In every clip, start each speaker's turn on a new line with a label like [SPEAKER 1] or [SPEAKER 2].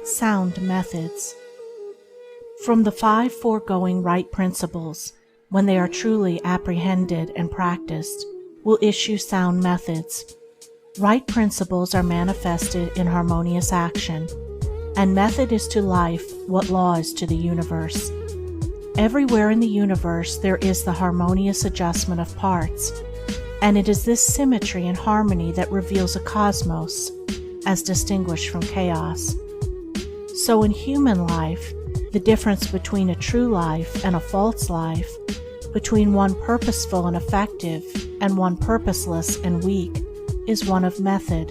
[SPEAKER 1] Sound methods. From the 5 foregoing right principles, when they are truly apprehended and practiced, will issue sound methods. Right principles are manifested in harmonious action, and method is to life what law is to the universe. Everywhere in the universe there is the harmonious adjustment of parts, and it is this symmetry and harmony that reveals a cosmos, as distinguished from chaos. So in human life, the difference between a true life and a false life, between one purposeful and effective and one purposeless and weak, is one of method.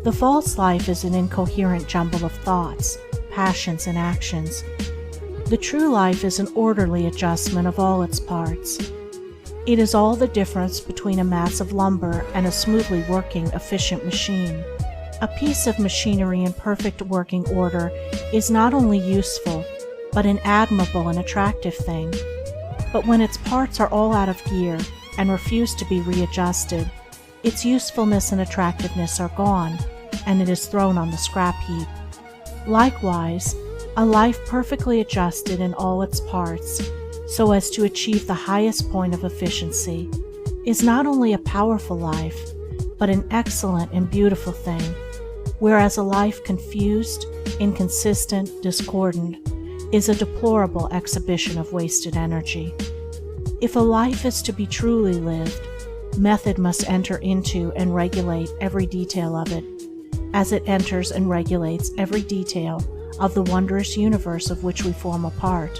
[SPEAKER 1] The false life is an incoherent jumble of thoughts, passions, and actions. The true life is an orderly adjustment of all its parts. It is all the difference between a mass of lumber and a smoothly working, efficient machine. A piece of machinery in perfect working order is not only useful, but an admirable and attractive thing. But when its parts are all out of gear and refuse to be readjusted, its usefulness and attractiveness are gone, and it is thrown on the scrap heap. Likewise, a life perfectly adjusted in all its parts, so as to achieve the highest point of efficiency, is not only a powerful life, but an excellent and beautiful thing, whereas a life confused, inconsistent, discordant, is a deplorable exhibition of wasted energy. If a life is to be truly lived, method must enter into and regulate every detail of it, as it enters and regulates every detail of the wondrous universe of which we form a part.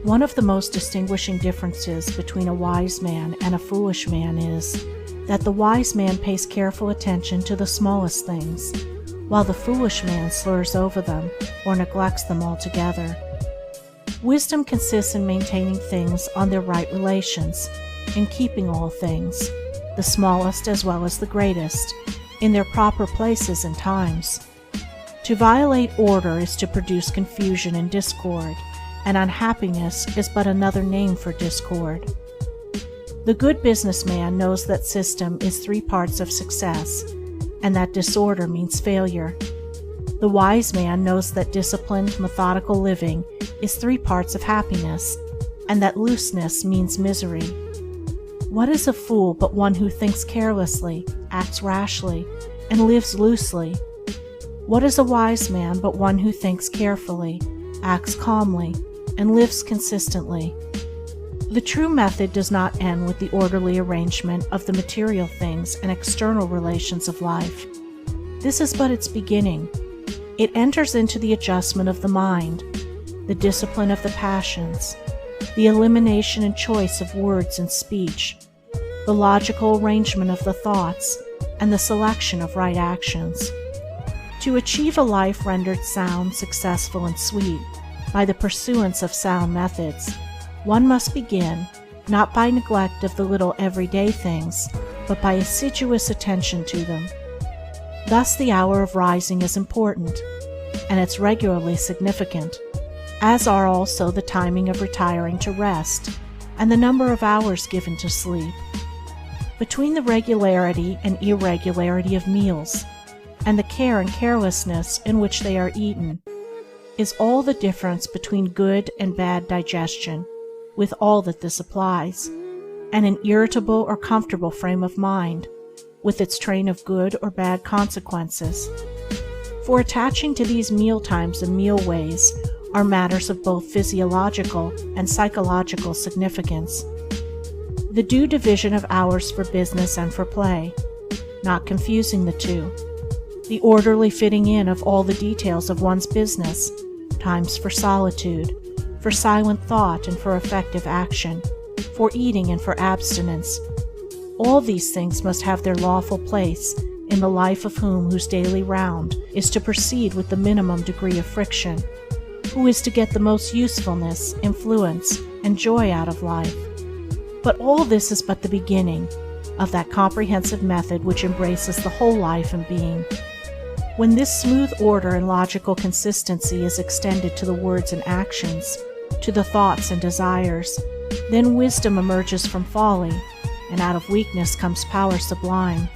[SPEAKER 1] One of the most distinguishing differences between a wise man and a foolish man is that the wise man pays careful attention to the smallest things, while the foolish man slurs over them or neglects them altogether. Wisdom consists in maintaining things on their right relations, in keeping all things, the smallest as well as the greatest, in their proper places and times. To violate order is to produce confusion and discord, and unhappiness is but another name for discord. The good businessman knows that system is 3 parts of success, and that disorder means failure. The wise man knows that disciplined, methodical living is 3 parts of happiness, and that looseness means misery. What is a fool but one who thinks carelessly, acts rashly, and lives loosely? What is a wise man but one who thinks carefully, acts calmly, and lives consistently? The true method does not end with the orderly arrangement of the material things and external relations of life. This is but its beginning. It enters into the adjustment of the mind, the discipline of the passions, the elimination and choice of words and speech, the logical arrangement of the thoughts, and the selection of right actions. To achieve a life rendered sound, successful, and sweet by the pursuance of sound methods, one must begin not by neglect of the little everyday things, but by assiduous attention to them. Thus the hour of rising is important, and it's regularly significant, as are also the timing of retiring to rest, and the number of hours given to sleep. Between the regularity and irregularity of meals, and the care and carelessness in which they are eaten, is all the difference between good and bad digestion, with all that this applies, and an irritable or comfortable frame of mind, with its train of good or bad consequences. For attaching to these meal times and meal ways are matters of both physiological and psychological significance. The due division of hours for business and for play, not confusing the two. The orderly fitting in of all the details of one's business, times for solitude, for silent thought and for effective action, for eating and for abstinence. All these things must have their lawful place in the life of whose daily round is to proceed with the minimum degree of friction, who is to get the most usefulness, influence, and joy out of life. But all this is but the beginning of that comprehensive method which embraces the whole life and being. When this smooth order and logical consistency is extended to the words and actions, to the thoughts and desires, then wisdom emerges from folly, and out of weakness comes power sublime.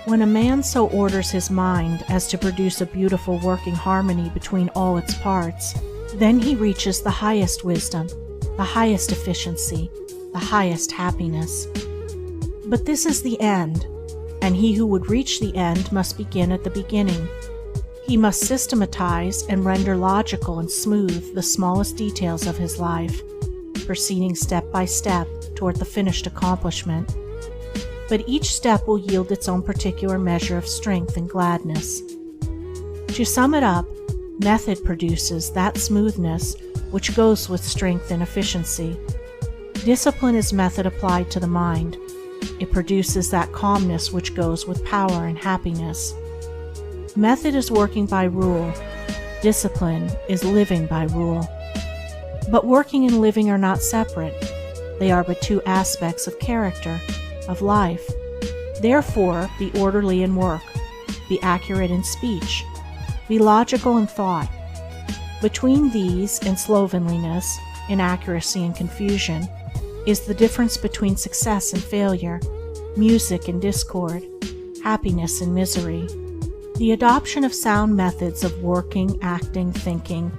[SPEAKER 1] When a man so orders his mind as to produce a beautiful working harmony between all its parts, then he reaches the highest wisdom, the highest efficiency, the highest happiness. But this is the end, and he who would reach the end must begin at the beginning. He must systematize and render logical and smooth the smallest details of his life, proceeding step by step toward the finished accomplishment. But each step will yield its own particular measure of strength and gladness. To sum it up, method produces that smoothness which goes with strength and efficiency. Discipline is method applied to the mind. It produces that calmness which goes with power and happiness. Method is working by rule. Discipline is living by rule. But working and living are not separate. They are but two aspects of character, of life. Therefore, be orderly in work, be accurate in speech, be logical in thought. Between these and slovenliness, inaccuracy and confusion, is the difference between success and failure, music and discord, happiness and misery. The adoption of sound methods of working, acting, thinking,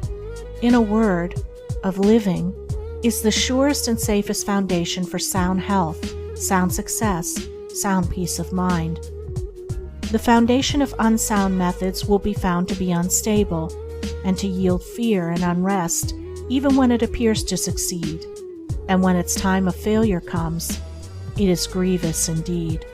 [SPEAKER 1] in a word, of living, is the surest and safest foundation for sound health, sound success, sound peace of mind. The foundation of unsound methods will be found to be unstable, and to yield fear and unrest even when it appears to succeed, and when its time of failure comes, it is grievous indeed.